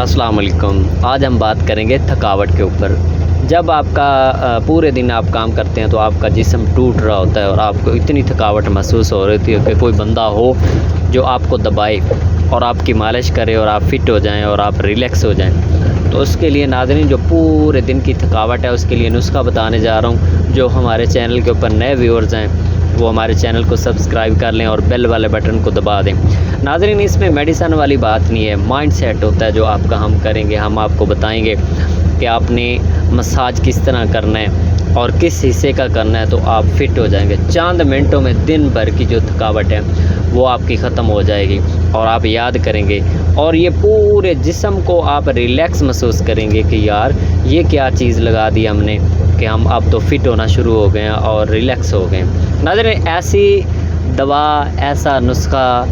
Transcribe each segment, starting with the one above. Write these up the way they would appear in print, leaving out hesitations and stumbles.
अस्सलाम वालेकुम। आज हम बात करेंगे थकावट के ऊपर। जब आपका पूरे दिन आप काम करते हैं तो आपका जिस्म टूट रहा होता है और आपको इतनी थकावट महसूस हो रही है कि कोई बंदा हो जो आपको दबाए और आपकी मालिश करे और आप फिट हो जाएं और आप रिलैक्स हो जाएं। तो उसके लिए नाज़रीन, जो पूरे दिन की थकावट है उसके लिए नुस्खा बताने जा रहा हूं। जो हमारे चैनल के ऊपर नए व्यूअर्स हैं वो हमारे चैनल को सब्सक्राइब कर लें और बेल वाले बटन को दबा दें। नाज़रीन, इसमें मेडिसन वाली बात नहीं है, माइंड सेट होता है जो आपका हम करेंगे। हम आपको बताएंगे कि आपने मसाज किस तरह करना है और किस हिस्से का करना है तो आप फिट हो जाएंगे। चंद मिनटों में दिन भर की जो थकावट है वो आपकी ख़त्म हो जाएगी और आप याद करेंगे और ये पूरे जिस्म को आप रिलैक्स महसूस करेंगे कि यार ये क्या चीज़ लगा दी हमने कि हम अब तो फिट होना शुरू हो गए हैं और रिलैक्स हो गए। नाज़रीन, ऐसी दवा, ऐसा नुस्खा,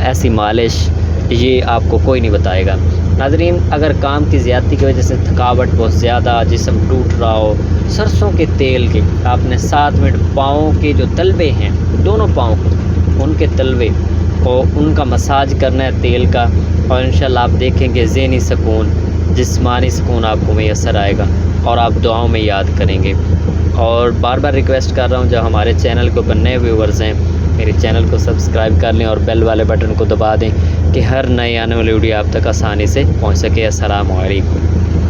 ऐसी मालिश ये आपको कोई नहीं बताएगा। नाज़रीन, अगर काम की ज़्यादती की वजह से थकावट बहुत ज़्यादा, जिस्म टूट रहा हो, सरसों के तेल के आपने 7 मिनट पाँव के जो तलवे हैं, दोनों पाँव को, उनके तलवे और उनका मसाज करना है तेल का, और इंशाल्लाह आप देखेंगे ज़हनी सुकून, जिस्मानी सुकून आपको मैसर आएगा और आप दुआओं में याद करेंगे। और बार बार रिक्वेस्ट कर रहा हूँ, जो हमारे चैनल के ऊपर नए व्यूवर्स हैं मेरे चैनल को सब्सक्राइब कर लें और बेल वाले बटन को दबा दें कि हर नए आने वाली वीडियो आप तक आसानी से पहुँच सके। अस्सलाम वालेकुम।